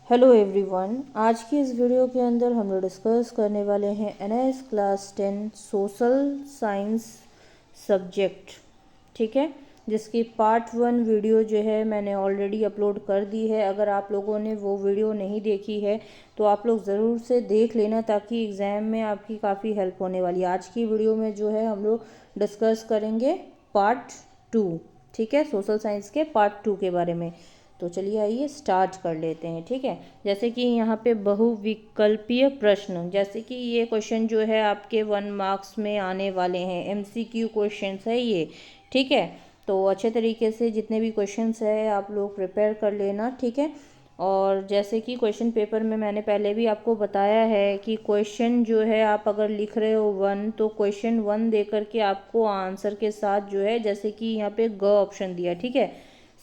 Hello everyone. आज की इस वीडियो के अंदर हम लोग डिस्कस करने वाले हैं NIS class 10 social science subject. ठीक है, जिसकी पार्ट 1 वीडियो जो है मैंने ऑलरेडी अपलोड कर दी है। अगर आप लोगों ने वो वीडियो नहीं देखी है तो आप लोग ज़रूर से देख लेना, ताकि एग्ज़ाम में आपकी काफ़ी हेल्प होने वाली है। आज की वीडियो में जो है हम लोग डिस्कस करेंगे पार्ट 2। ठीक है, सोशल साइंस के पार्ट 2 के बारे में। तो चलिए आइए स्टार्ट कर लेते हैं। ठीक है, जैसे कि यहाँ पे बहुविकल्पीय प्रश्न, जैसे कि ये क्वेश्चन जो है आपके 1 मार्क्स में आने वाले हैं, एमसीक्यू क्वेश्चंस है ये। ठीक है, तो अच्छे तरीके से जितने भी क्वेश्चंस है आप लोग प्रिपेयर कर लेना। ठीक है, और जैसे कि क्वेश्चन पेपर में मैंने पहले भी आपको बताया है कि क्वेश्चन जो है आप अगर लिख रहे हो 1, तो क्वेश्चन 1 दे करके आपको आंसर के साथ जो है, जैसे कि यहाँ पे ग ऑप्शन दिया, ठीक है,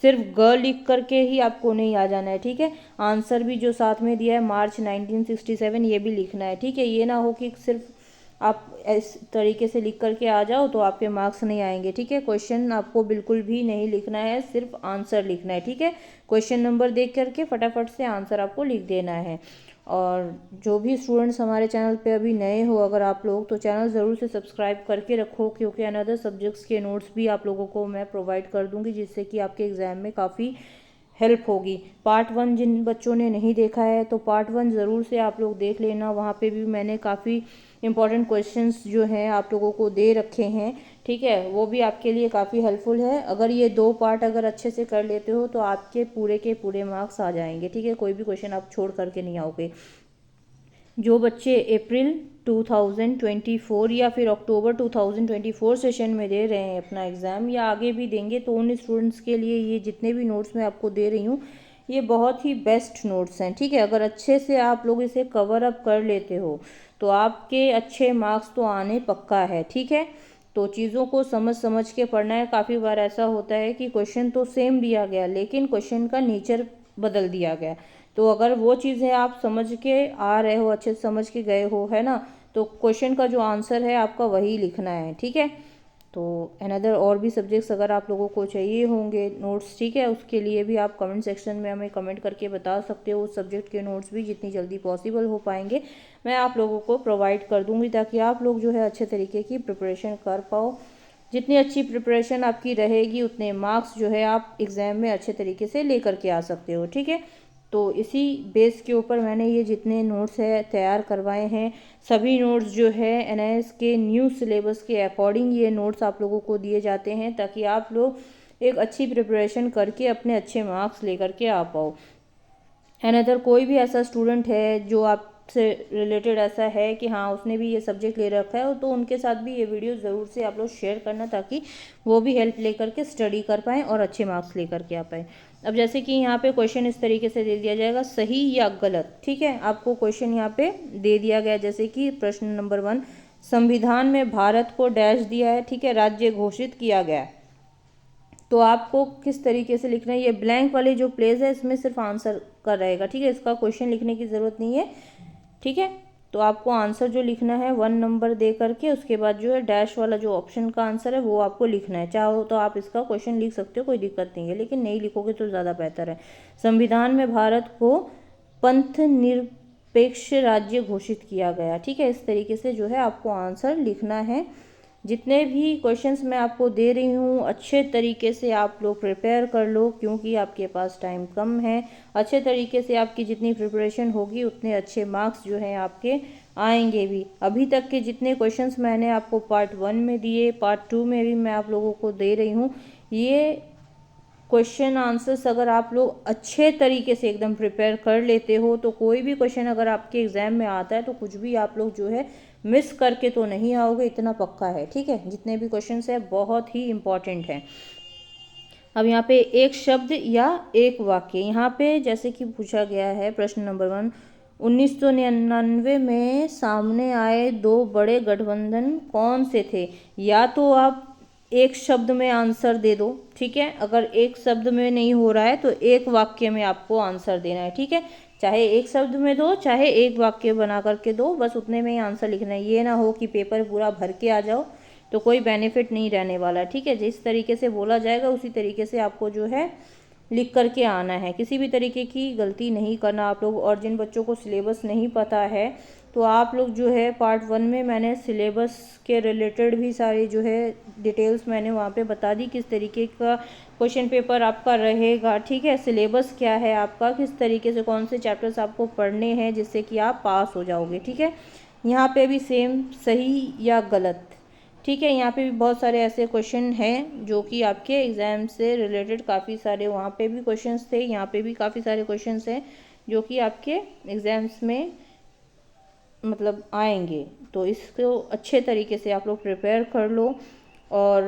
सिर्फ ग लिख करके ही आपको नहीं आ जाना है। ठीक है, आंसर भी जो साथ में दिया है मार्च 1967 ये भी लिखना है। ठीक है, ये ना हो कि सिर्फ आप इस तरीके से लिख करके आ जाओ तो आपके मार्क्स नहीं आएंगे। ठीक है, क्वेश्चन आपको बिल्कुल भी नहीं लिखना है, सिर्फ आंसर लिखना है। ठीक है, क्वेश्चन नंबर देख करके फटाफट से आंसर आपको लिख देना है। और जो भी स्टूडेंट्स हमारे चैनल पे अभी नए हो अगर आप लोग, तो चैनल ज़रूर से सब्सक्राइब करके रखो, क्योंकि अनदर सब्जेक्ट्स के नोट्स भी आप लोगों को मैं प्रोवाइड कर दूंगी, जिससे कि आपके एग्ज़ाम में काफ़ी हेल्प होगी। पार्ट 1 जिन बच्चों ने नहीं देखा है तो पार्ट 1 ज़रूर से आप लोग देख लेना। वहाँ पे भी मैंने काफ़ी इंपॉर्टेंट क्वेश्चंस जो हैं आप लोगों को दे रखे हैं। ठीक है, वो भी आपके लिए काफ़ी हेल्पफुल है। अगर ये 2 पार्ट अगर अच्छे से कर लेते हो तो आपके पूरे के पूरे मार्क्स आ जाएंगे। ठीक है, कोई भी क्वेश्चन आप छोड़ करके नहीं आओगे। जो बच्चे अप्रैल 2024 या फिर अक्टूबर 2024 सेशन में दे रहे हैं अपना एग्ज़ाम, या आगे भी देंगे, तो उन स्टूडेंट्स के लिए ये जितने भी नोट्स मैं आपको दे रही हूँ ये बहुत ही बेस्ट नोट्स हैं। ठीक है, अगर अच्छे से आप लोग इसे कवर अप कर लेते हो तो आपके अच्छे मार्क्स तो आने पक्का है। ठीक है, तो चीज़ों को समझ समझ के पढ़ना है। काफ़ी बार ऐसा होता है कि क्वेश्चन तो सेम दिया गया लेकिन क्वेश्चन का नेचर बदल दिया गया। तो अगर वो चीज़ें आप समझ के आ रहे हो, अच्छे से समझ के गए हो, है ना, तो क्वेश्चन का जो आंसर है आपका वही लिखना है। ठीक है, तो अनदर और भी सब्जेक्ट्स अगर आप लोगों को चाहिए होंगे नोट्स, ठीक है, उसके लिए भी आप कमेंट सेक्शन में हमें कमेंट करके बता सकते हो। उस सब्जेक्ट के नोट्स भी जितनी जल्दी पॉसिबल हो पाएंगे मैं आप लोगों को प्रोवाइड कर दूंगी, ताकि आप लोग जो है अच्छे तरीके की प्रिपरेशन कर पाओ। जितनी अच्छी प्रिपरेशन आपकी रहेगी उतने मार्क्स जो है आप एग्ज़ाम में अच्छे तरीके से लेकर के आ सकते हो। ठीक है, तो इसी बेस के ऊपर मैंने ये जितने नोट्स है तैयार करवाए हैं। सभी नोट्स जो है एनआईएस के न्यू सिलेबस के अकॉर्डिंग ये नोट्स आप लोगों को दिए जाते हैं, ताकि आप लोग एक अच्छी प्रिपरेशन करके अपने अच्छे मार्क्स लेकर के आ पाओ। अनदर कोई भी ऐसा स्टूडेंट है जो आपसे रिलेटेड ऐसा है कि हाँ उसने भी ये सब्जेक्ट ले रखा है, तो उनके साथ भी ये वीडियो ज़रूर से आप लोग शेयर करना, ताकि वो भी हेल्प लेकर के स्टडी कर पाएँ और अच्छे मार्क्स लेकर के आ पाएँ। अब जैसे कि यहाँ पे क्वेश्चन इस तरीके से दे दिया जाएगा, सही या गलत। ठीक है, आपको क्वेश्चन यहाँ पे दे दिया गया, जैसे कि प्रश्न नंबर 1, संविधान में भारत को डैश दिया है, ठीक है, राज्य घोषित किया गया है। तो आपको किस तरीके से लिखना है, ये ब्लैंक वाली जो प्लेस है इसमें सिर्फ आंसर का रहेगा। ठीक है, इसका क्वेश्चन लिखने की ज़रूरत नहीं है। ठीक है, तो आपको आंसर जो लिखना है 1 नंबर दे करके उसके बाद जो है डैश वाला जो ऑप्शन का आंसर है वो आपको लिखना है। चाहो तो आप इसका क्वेश्चन लिख सकते हो, कोई दिक्कत नहीं है, लेकिन नहीं लिखोगे तो ज़्यादा बेहतर है। संविधान में भारत को पंथ निरपेक्ष राज्य घोषित किया गया। ठीक है, इस तरीके से जो है आपको आंसर लिखना है। जितने भी क्वेश्चंस मैं आपको दे रही हूँ अच्छे तरीके से आप लोग प्रिपेयर कर लो, क्योंकि आपके पास टाइम कम है। अच्छे तरीके से आपकी जितनी प्रिपरेशन होगी उतने अच्छे मार्क्स जो हैं आपके आएंगे भी। अभी तक के जितने क्वेश्चंस मैंने आपको पार्ट 1 में दिए, पार्ट 2 में भी मैं आप लोगों को दे रही हूँ। ये क्वेश्चन आंसर्स अगर आप लोग अच्छे तरीके से एकदम प्रिपेयर कर लेते हो तो कोई भी क्वेश्चन अगर आपके एग्ज़ाम में आता है तो कुछ भी आप लोग जो है मिस करके तो नहीं आओगे, इतना पक्का है। ठीक है, जितने भी क्वेश्चंस है बहुत ही इम्पॉर्टेंट हैं। अब यहाँ पे एक शब्द या एक वाक्य, यहाँ पे जैसे कि पूछा गया है प्रश्न नंबर 1, 1999 में सामने आए 2 बड़े गठबंधन कौन से थे। या तो आप एक शब्द में आंसर दे दो, ठीक है, अगर एक शब्द में नहीं हो रहा है तो एक वाक्य में आपको आंसर देना है। ठीक है, चाहे एक शब्द में दो चाहे एक वाक्य बना करके दो, बस उतने में ही आंसर लिखना है। ये ना हो कि पेपर पूरा भर के आ जाओ तो कोई बेनिफिट नहीं रहने वाला। ठीक है, जिस तरीके से बोला जाएगा उसी तरीके से आपको जो है लिख करके आना है, किसी भी तरीके की गलती नहीं करना आप लोग। और जिन बच्चों को सिलेबस नहीं पता है तो आप लोग जो है पार्ट 1 में मैंने सिलेबस के रिलेटेड भी सारी जो है डिटेल्स मैंने वहाँ पे बता दी, किस तरीके का क्वेश्चन पेपर आपका रहेगा, ठीक है। सिलेबस क्या है आपका, किस तरीके से कौन से चैप्टर्स आपको पढ़ने हैं जिससे कि आप पास हो जाओगे, ठीक है। यहाँ पे भी सेम सही या गलत, ठीक है। यहाँ पे भी बहुत सारे ऐसे क्वेश्चन हैं जो कि आपके एग्ज़ाम से रिलेटेड काफ़ी सारे, वहाँ पे भी क्वेश्चंस थे, यहाँ पे भी काफ़ी सारे क्वेश्चंस हैं जो कि आपके एग्ज़ाम्स में मतलब आएंगे। तो इसको अच्छे तरीके से आप लोग प्रिपेयर कर लो। और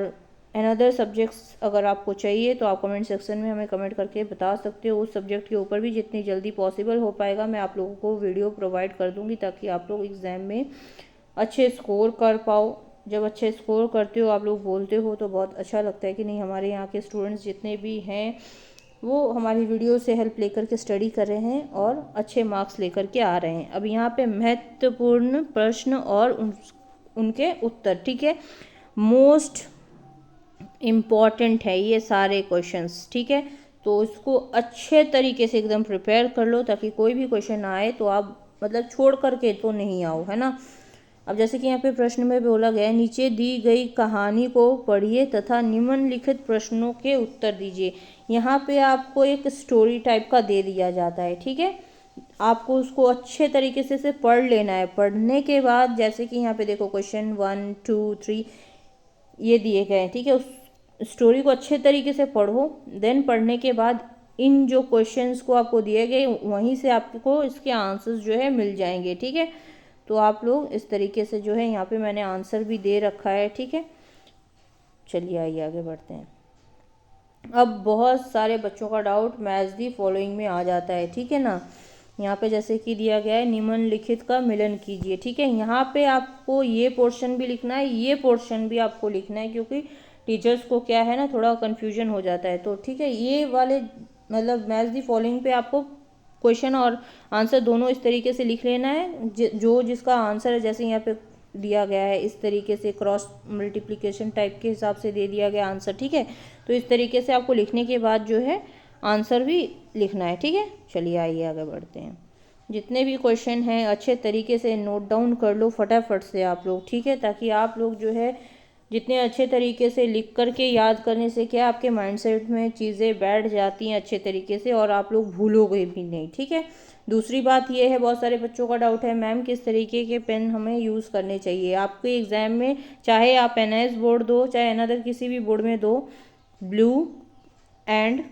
अनदर सब्जेक्ट्स अगर आपको चाहिए तो आप कमेंट सेक्शन में हमें कमेंट करके बता सकते हो। उस सब्जेक्ट के ऊपर भी जितनी जल्दी पॉसिबल हो पाएगा मैं आप लोगों को वीडियो प्रोवाइड कर दूँगी, ताकि आप लोग एग्ज़ाम में अच्छे स्कोर कर पाओ। जब अच्छे स्कोर करते हो, आप लोग बोलते हो, तो बहुत अच्छा लगता है कि नहीं हमारे यहाँ के स्टूडेंट्स जितने भी हैं वो हमारी वीडियो से हेल्प लेकर के स्टडी कर रहे हैं और अच्छे मार्क्स लेकर के आ रहे हैं। अब यहाँ पे महत्वपूर्ण प्रश्न और उनके उत्तर, ठीक है। मोस्ट इम्पॉर्टेंट है ये सारे क्वेश्चंस, ठीक है। तो इसको अच्छे तरीके से एकदम प्रिपेयर कर लो, ताकि कोई भी क्वेश्चन आए तो आप मतलब छोड़ करके तो नहीं आओ, है ना। अब जैसे कि यहाँ पे प्रश्न में बोला गया है, नीचे दी गई कहानी को पढ़िए तथा निम्नलिखित प्रश्नों के उत्तर दीजिए। यहाँ पे आपको एक स्टोरी टाइप का दे दिया जाता है, ठीक है। आपको उसको अच्छे तरीके से पढ़ लेना है। पढ़ने के बाद जैसे कि यहाँ पे देखो क्वेश्चन 1 2 3 ये दिए गए हैं, ठीक है। उस स्टोरी को अच्छे तरीके से पढ़ो। देन पढ़ने के बाद इन जो क्वेश्चंस को आपको दिए गए वहीं से आपको इसके आंसर्स जो है मिल जाएंगे, ठीक है। तो आप लोग इस तरीके से जो है, यहाँ पे मैंने आंसर भी दे रखा है, ठीक है। चलिए आइए आगे बढ़ते हैं। अब बहुत सारे बच्चों का डाउट मैच दी फॉलोइंग में आ जाता है, ठीक है ना। यहाँ पे जैसे कि दिया गया है निम्नलिखित का मिलन कीजिए, ठीक है। यहाँ पे आपको ये पोर्शन भी लिखना है, ये पोर्शन भी आपको लिखना है, क्योंकि टीचर्स को क्या है ना थोड़ा कन्फ्यूजन हो जाता है। तो ठीक है, ये वाले मतलब मैच दी फॉलोइंग पे आपको क्वेश्चन और आंसर दोनों इस तरीके से लिख लेना है। जो जिसका आंसर है, जैसे यहाँ पे दिया गया है इस तरीके से क्रॉस मल्टीप्लिकेशन टाइप के हिसाब से दे दिया गया आंसर, ठीक है। तो इस तरीके से आपको लिखने के बाद जो है आंसर भी लिखना है, ठीक है। चलिए आइए आगे बढ़ते हैं। जितने भी क्वेश्चन हैं अच्छे तरीके से नोट डाउन कर लो फटाफट से आप लोग, ठीक है। ताकि आप लोग जो है जितने अच्छे तरीके से लिख करके याद करने से क्या आपके माइंडसेट में चीज़ें बैठ जाती हैं अच्छे तरीके से, और आप लोग भूलोगे भी नहीं, ठीक है। दूसरी बात ये है, बहुत सारे बच्चों का डाउट है मैम किस तरीके के पेन हमें यूज़ करने चाहिए आपके एग्ज़ाम में। चाहे आप NIS बोर्ड दो, चाहे अनदर किसी भी बोर्ड में दो, ब्लू एंड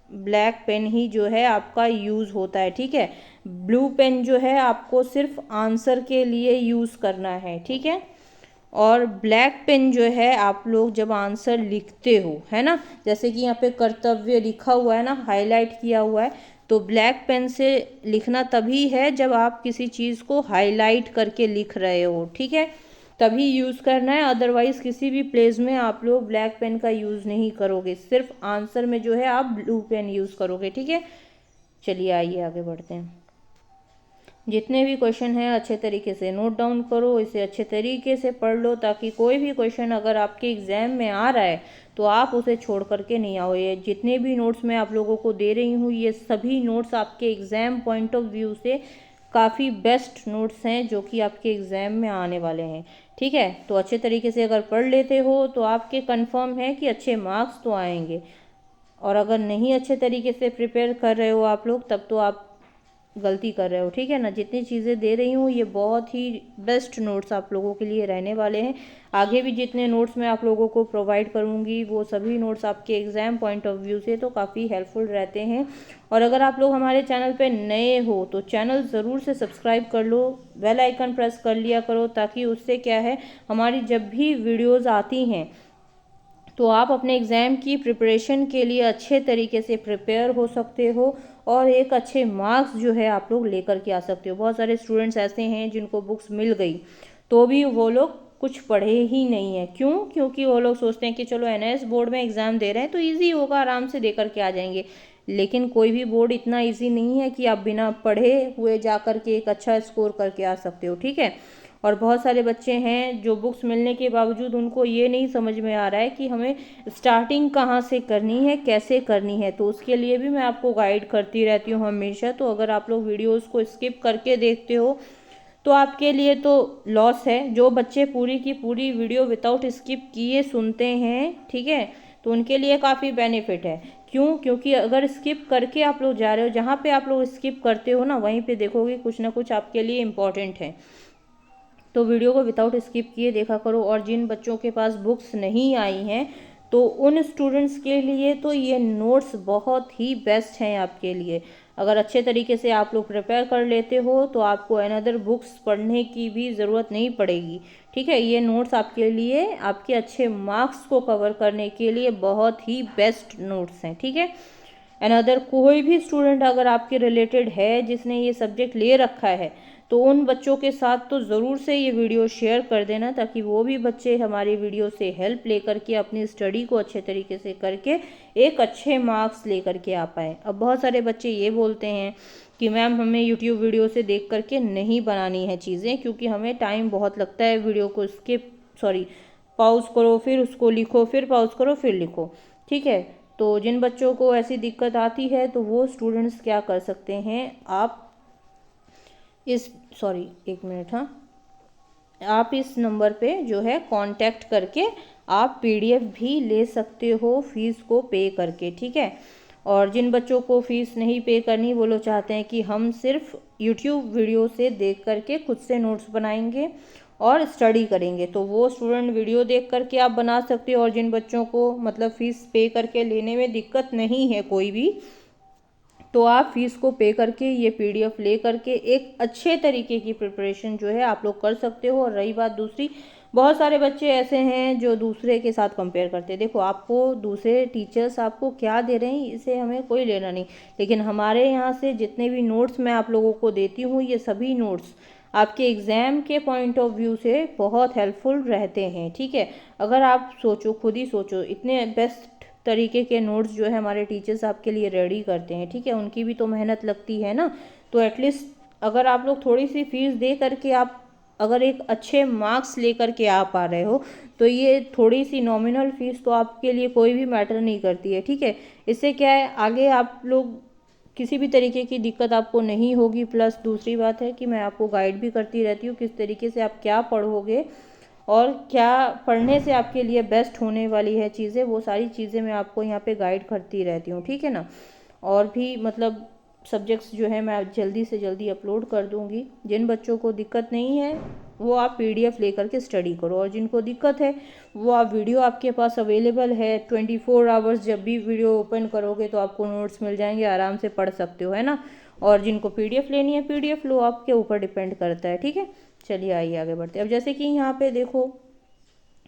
ब्लैक पेन ही जो है आपका यूज़ होता है, ठीक है। ब्लू पेन जो है आपको सिर्फ आंसर के लिए यूज़ करना है, ठीक है। और ब्लैक पेन जो है आप लोग जब आंसर लिखते हो, है ना, जैसे कि यहाँ पे कर्तव्य लिखा हुआ है ना, हाईलाइट किया हुआ है, तो ब्लैक पेन से लिखना तभी है जब आप किसी चीज़ को हाईलाइट करके लिख रहे हो, ठीक है, तभी यूज़ करना है। अदरवाइज़ किसी भी प्लेस में आप लोग ब्लैक पेन का यूज़ नहीं करोगे, सिर्फ आंसर में जो है आप ब्लू पेन यूज़ करोगे, ठीक है। चलिए आइए आगे बढ़ते हैं। जितने भी क्वेश्चन हैं अच्छे तरीके से नोट डाउन करो, इसे अच्छे तरीके से पढ़ लो, ताकि कोई भी क्वेश्चन अगर आपके एग्ज़ाम में आ रहा है तो आप उसे छोड़ करके नहीं आओ। ये जितने भी नोट्स मैं आप लोगों को दे रही हूँ, ये सभी नोट्स आपके एग्ज़ाम पॉइंट ऑफ व्यू से काफ़ी बेस्ट नोट्स हैं जो कि आपके एग्ज़ाम में आने वाले हैं, ठीक है। तो अच्छे तरीके से अगर पढ़ लेते हो तो आपके कंफर्म है कि अच्छे मार्क्स तो आएंगे। और अगर नहीं अच्छे तरीके से प्रिपेयर कर रहे हो आप लोग, तब तो आप गलती कर रहे हो, ठीक है ना। जितनी चीज़ें दे रही हूँ ये बहुत ही बेस्ट नोट्स आप लोगों के लिए रहने वाले हैं। आगे भी जितने नोट्स मैं आप लोगों को प्रोवाइड करूँगी वो सभी नोट्स आपके एग्ज़ाम पॉइंट ऑफ व्यू से तो काफ़ी हेल्पफुल रहते हैं। और अगर आप लोग हमारे चैनल पे नए हो तो चैनल ज़रूर से सब्सक्राइब कर लो, बेल आइकन प्रेस कर लिया करो, ताकि उससे क्या है हमारी जब भी वीडियोज़ आती हैं तो आप अपने एग्ज़ाम की प्रिपरेशन के लिए अच्छे तरीके से प्रिपेयर हो सकते हो और एक अच्छे मार्क्स जो है आप लोग लेकर के आ सकते हो। बहुत सारे स्टूडेंट्स ऐसे हैं जिनको बुक्स मिल गई तो भी वो लोग कुछ पढ़े ही नहीं है। क्यों? क्योंकि वो लोग सोचते हैं कि चलो NIS बोर्ड में एग्ज़ाम दे रहे हैं तो ईजी होगा, आराम से दे करके आ जाएंगे। लेकिन कोई भी बोर्ड इतना ईजी नहीं है कि आप बिना पढ़े हुए जा कर के एक अच्छा स्कोर करके आ सकते हो, ठीक है। और बहुत सारे बच्चे हैं जो बुक्स मिलने के बावजूद उनको ये नहीं समझ में आ रहा है कि हमें स्टार्टिंग कहाँ से करनी है, कैसे करनी है। तो उसके लिए भी मैं आपको गाइड करती रहती हूँ हमेशा। तो अगर आप लोग वीडियोस को स्किप करके देखते हो तो आपके लिए तो लॉस है। जो बच्चे पूरी की पूरी वीडियो विदाउट स्किप किए सुनते हैं, ठीक है, तो उनके लिए काफ़ी बेनिफिट है। क्यों? क्योंकि अगर स्किप करके आप लोग जा रहे हो, जहाँ पे आप लोग स्किप करते हो ना, वहीं पे देखोगे कुछ ना कुछ आपके लिए इम्पॉर्टेंट है। तो वीडियो को विदाउट स्किप किए देखा करो। और जिन बच्चों के पास बुक्स नहीं आई हैं तो उन स्टूडेंट्स के लिए तो ये नोट्स बहुत ही बेस्ट हैं आपके लिए। अगर अच्छे तरीके से आप लोग प्रिपेयर कर लेते हो तो आपको अनदर बुक्स पढ़ने की भी ज़रूरत नहीं पड़ेगी, ठीक है। ये नोट्स आपके लिए, आपके अच्छे मार्क्स को कवर करने के लिए बहुत ही बेस्ट नोट्स हैं, ठीक है। अनदर कोई भी स्टूडेंट अगर आपके रिलेटेड है जिसने ये सब्जेक्ट ले रखा है तो उन बच्चों के साथ तो ज़रूर से ये वीडियो शेयर कर देना, ताकि वो भी बच्चे हमारी वीडियो से हेल्प लेकर के अपनी स्टडी को अच्छे तरीके से करके एक अच्छे मार्क्स लेकर के आ पाएँ। अब बहुत सारे बच्चे ये बोलते हैं कि मैम हमें यूट्यूब वीडियो से देख करके नहीं बनानी है चीज़ें, क्योंकि हमें टाइम बहुत लगता है वीडियो को पॉज करो, फिर उसको लिखो, फिर पॉज करो, फिर लिखो, ठीक है। तो जिन बच्चों को ऐसी दिक्कत आती है तो वो स्टूडेंट्स क्या कर सकते हैं, आप एक मिनट, हाँ, आप इस नंबर पे जो है कांटेक्ट करके आप पीडीएफ भी ले सकते हो फीस को पे करके, ठीक है। और जिन बच्चों को फीस नहीं पे करनी, वो लोग चाहते हैं कि हम सिर्फ यूट्यूब वीडियो से देख करके खुद से नोट्स बनाएंगे और स्टडी करेंगे, तो वो स्टूडेंट वीडियो देख करके आप बना सकते हो। और जिन बच्चों को मतलब फ़ीस पे करके लेने में दिक्कत नहीं है कोई भी, तो आप फीस को पे करके ये पीडीएफ ले करके एक अच्छे तरीके की प्रिपरेशन जो है आप लोग कर सकते हो। और रही बात दूसरी, बहुत सारे बच्चे ऐसे हैं जो दूसरे के साथ कंपेयर करते हैं। देखो, आपको दूसरे टीचर्स आपको क्या दे रहे हैं इसे हमें कोई लेना नहीं, लेकिन हमारे यहाँ से जितने भी नोट्स मैं आप लोगों को देती हूँ, ये सभी नोट्स आपके एग्ज़ाम के पॉइंट ऑफ व्यू से बहुत हेल्पफुल रहते हैं, ठीक है। अगर आप सोचो, खुद ही सोचो, इतने बेस्ट तरीके के नोट्स जो है हमारे टीचर्स आपके लिए रेडी करते हैं, ठीक है, उनकी भी तो मेहनत लगती है ना। तो एटलीस्ट अगर आप लोग थोड़ी सी फीस दे करके आप अगर एक अच्छे मार्क्स लेकर के आ पा रहे हो, तो ये थोड़ी सी नॉमिनल फीस तो आपके लिए कोई भी मैटर नहीं करती है, ठीक है। इससे क्या है, आगे आप लोग किसी भी तरीके की दिक्कत आपको नहीं होगी। प्लस दूसरी बात है कि मैं आपको गाइड भी करती रहती हूँ किस तरीके से आप क्या पढ़ोगे और क्या पढ़ने से आपके लिए बेस्ट होने वाली है चीज़ें, वो सारी चीज़ें मैं आपको यहाँ पे गाइड करती रहती हूँ, ठीक है ना। और भी मतलब सब्जेक्ट्स जो है मैं जल्दी से जल्दी अपलोड कर दूँगी। जिन बच्चों को दिक्कत नहीं है वो आप पीडीएफ लेकर के स्टडी करो, और जिनको दिक्कत है वो आप वीडियो आपके पास अवेलेबल है 24 आवर्स, जब भी वीडियो ओपन करोगे तो आपको नोट्स मिल जाएंगे, आराम से पढ़ सकते हो, है ना। और जिनको पीडीएफ लेनी है पीडीएफ लो, आपके ऊपर डिपेंड करता है, ठीक है। चलिए आइए आगे बढ़ते हैं। अब जैसे कि यहाँ पे देखो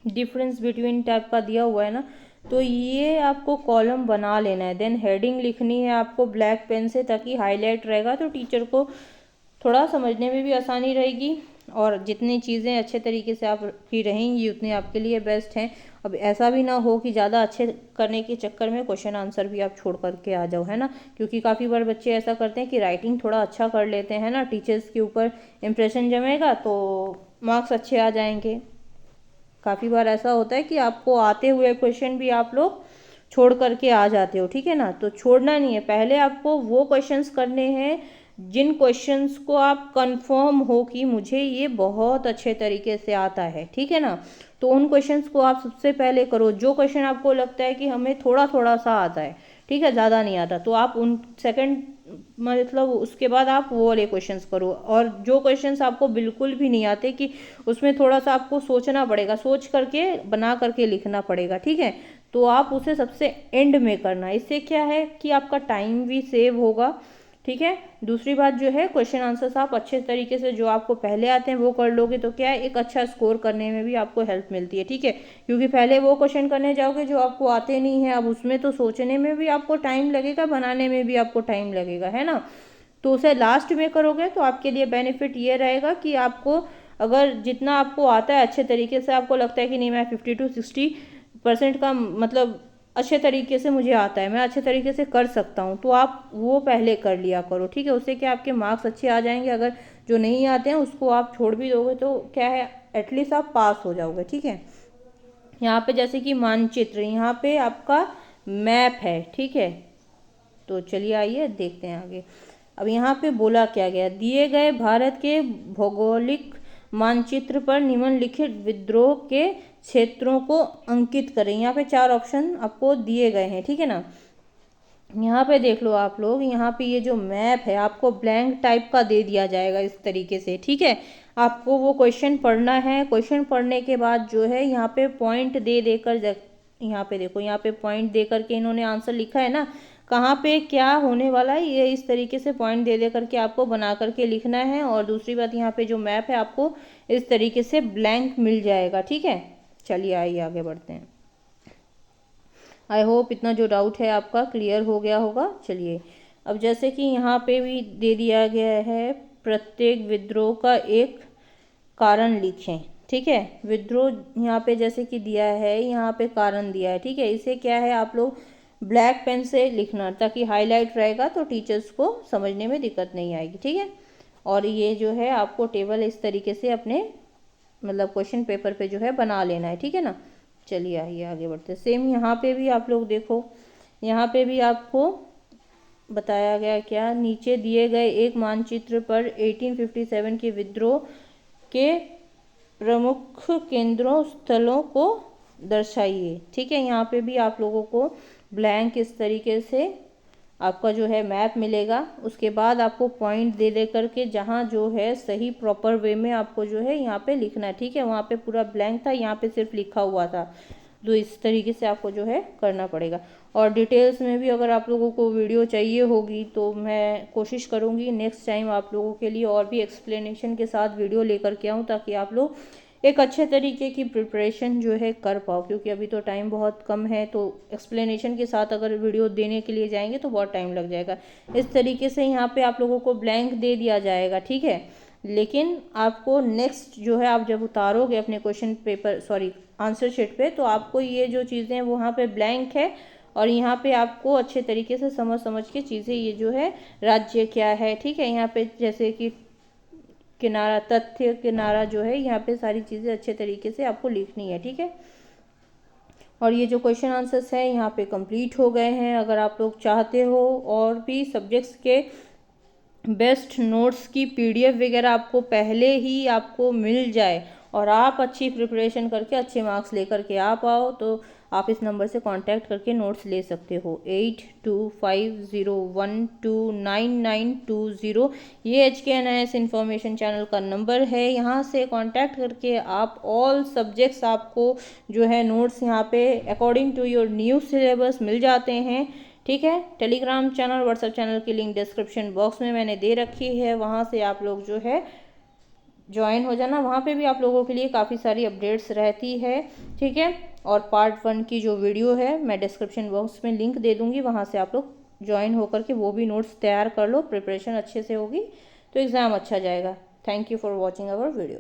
डिफरेंस बिटवीन टाइप का दिया हुआ है ना, तो ये आपको कॉलम बना लेना है, देन हेडिंग लिखनी है आपको ब्लैक पेन से, ताकि हाईलाइट रहेगा तो टीचर को थोड़ा समझने में भी आसानी रहेगी। और जितनी चीज़ें अच्छे तरीके से आपकी रहेंगी उतनी आपके लिए बेस्ट हैं। अब ऐसा भी ना हो कि ज़्यादा अच्छे करने के चक्कर में क्वेश्चन आंसर भी आप छोड़ करके आ जाओ, है ना। क्योंकि काफ़ी बार बच्चे ऐसा करते हैं कि राइटिंग थोड़ा अच्छा कर लेते हैं ना, टीचर्स के ऊपर इम्प्रेशन जमेगा तो मार्क्स अच्छे आ जाएंगे। काफ़ी बार ऐसा होता है कि आपको आते हुए क्वेश्चन भी आप लोग छोड़ करके आ जाते हो, ठीक है ना। तो छोड़ना नहीं है, पहले आपको वो क्वेश्चंस करने हैं जिन क्वेश्चंस को आप कंफर्म हो कि मुझे ये बहुत अच्छे तरीके से आता है, ठीक है ना। तो उन क्वेश्चंस को आप सबसे पहले करो। जो क्वेश्चन आपको लगता है कि हमें थोड़ा थोड़ा सा आता है, ठीक है, ज़्यादा नहीं आता, तो आप उन सेकंड मतलब उसके बाद आप वो वाले क्वेश्चंस करो। और जो क्वेश्चंस आपको बिल्कुल भी नहीं आते, कि उसमें थोड़ा सा आपको सोचना पड़ेगा, सोच करके बना करके लिखना पड़ेगा, ठीक है, तो आप उसे सबसे एंड में करना। इससे क्या है कि आपका टाइम भी सेव होगा, ठीक है। दूसरी बात जो है, क्वेश्चन आंसर्स आप अच्छे तरीके से जो आपको पहले आते हैं वो कर लोगे तो क्या है, एक अच्छा स्कोर करने में भी आपको हेल्प मिलती है, ठीक है। क्योंकि पहले वो क्वेश्चन करने जाओगे जो आपको आते नहीं है, अब उसमें तो सोचने में भी आपको टाइम लगेगा, बनाने में भी आपको टाइम लगेगा, है ना। तो उसे लास्ट में करोगे तो आपके लिए बेनिफिट ये रहेगा कि आपको अगर जितना आपको आता है अच्छे तरीके से, आपको लगता है कि नहीं मैं 50 to 60% का मतलब अच्छे तरीके से मुझे आता है, मैं अच्छे तरीके से कर सकता हूँ, तो आप वो पहले कर लिया करो, ठीक है। उससे क्या आपके मार्क्स अच्छे आ जाएंगे। अगर जो नहीं आते हैं उसको आप छोड़ भी दोगे तो क्या है, एटलीस्ट आप पास हो जाओगे, ठीक है। यहाँ पे जैसे कि मानचित्र, यहाँ पे आपका मैप है, ठीक है। तो चलिए आइए देखते हैं आगे। अब यहाँ पे बोला क्या गया, दिए गए भारत के भौगोलिक मानचित्र पर निम्नलिखित विद्रोह के क्षेत्रों को अंकित करें। यहाँ पे 4 ऑप्शन आपको दिए गए हैं, ठीक है ना। यहाँ पे देख लो आप लोग, यहाँ पे ये जो मैप है आपको ब्लैंक टाइप का दे दिया जाएगा इस तरीके से, ठीक है। आपको वो क्वेश्चन पढ़ना है। क्वेश्चन पढ़ने के बाद जो है यहाँ पे पॉइंट दे देकर, यहाँ पे देखो, यहाँ पे पॉइंट दे करके इन्होंने आंसर लिखा है ना, कहाँ पे क्या होने वाला है, ये इस तरीके से पॉइंट दे करके आपको बना करके लिखना है। और दूसरी बात, यहाँ पे जो मैप है आपको इस तरीके से ब्लैंक मिल जाएगा, ठीक है। चलिए आइए आगे बढ़ते हैं। आई होप इतना जो डाउट है आपका क्लियर हो गया होगा। चलिए अब जैसे कि यहाँ पे भी दे दिया गया है, प्रत्येक विद्रोह का एक कारण लिखें, ठीक है। विद्रोह यहाँ पे जैसे कि दिया है, यहाँ पे कारण दिया है, ठीक है। इसे क्या है, आप लोग ब्लैक पेन से लिखना, ताकि हाईलाइट रहेगा तो टीचर्स को समझने में दिक्कत नहीं आएगी, ठीक है। और ये जो है आपको टेबल इस तरीके से अपने मतलब क्वेश्चन पेपर पे जो है बना लेना है, ठीक है ना। चलिए आइए आगे बढ़ते हैं। सेम यहाँ पे भी आप लोग देखो, यहाँ पे भी आपको बताया गया क्या, नीचे दिए गए एक मानचित्र पर 1857 के विद्रोह के प्रमुख केंद्रों स्थलों को दर्शाइए, ठीक है। यहाँ पे भी आप लोगों को ब्लैंक इस तरीके से आपका जो है मैप मिलेगा। उसके बाद आपको पॉइंट दे करके जहाँ जो है सही प्रॉपर वे में आपको जो है यहाँ पे लिखना है, ठीक है। वहाँ पे पूरा ब्लैंक था, यहाँ पे सिर्फ लिखा हुआ था, तो इस तरीके से आपको जो है करना पड़ेगा। और डिटेल्स में भी अगर आप लोगों को वीडियो चाहिए होगी तो मैं कोशिश करूँगी नेक्स्ट टाइम आप लोगों के लिए और भी एक्सप्लेनेशन के साथ वीडियो लेकर के आऊँ, ताकि आप लोग एक अच्छे तरीके की प्रिपरेशन जो है कर पाओ। क्योंकि अभी तो टाइम बहुत कम है, तो एक्सप्लेनेशन के साथ अगर वीडियो देने के लिए जाएंगे तो बहुत टाइम लग जाएगा। इस तरीके से यहाँ पे आप लोगों को ब्लैंक दे दिया जाएगा, ठीक है। लेकिन आपको नेक्स्ट जो है, आप जब उतारोगे अपने question paper, sorry answer sheet पे, तो आपको ये जो चीज़ें हैं वहाँ पे ब्लैंक है, और यहाँ पे आपको अच्छे तरीके से समझ के चीज़ें, ये जो है राज्य क्या है, ठीक है। यहाँ पे जैसे कि किनारा, तथ्य किनारा जो है, यहाँ पे सारी चीज़ें अच्छे तरीके से आपको लिखनी है, ठीक है। और ये जो क्वेश्चन आंसर्स हैं यहाँ पे कंप्लीट हो गए हैं। अगर आप लोग चाहते हो और भी सब्जेक्ट्स के बेस्ट नोट्स की पीडीएफ वगैरह आपको पहले ही आपको मिल जाए, और आप अच्छी प्रिपरेशन करके अच्छे मार्क्स लेकर के आ पाओ, तो आप इस नंबर से कांटेक्ट करके नोट्स ले सकते हो। 8250129920। ये HKNIS इन्फॉर्मेशन चैनल का नंबर है। यहाँ से कांटेक्ट करके आप ऑल सब्जेक्ट्स, आपको जो है नोट्स यहाँ पे according to your new syllabus मिल जाते हैं, ठीक है। टेलीग्राम चैनल, व्हाट्सएप चैनल की लिंक डिस्क्रिप्शन बॉक्स में मैंने दे रखी है, वहाँ से आप लोग जो है ज्वाइन हो जाना। वहाँ पे भी आप लोगों के लिए काफ़ी सारी अपडेट्स रहती है, ठीक है। और पार्ट 1 की जो वीडियो है मैं डिस्क्रिप्शन बॉक्स में लिंक दे दूँगी, वहाँ से आप लोग ज्वाइन होकर के वो भी नोट्स तैयार कर लो। प्रिपरेशन अच्छे से होगी तो एग्ज़ाम अच्छा जाएगा। Thank you for watching our video.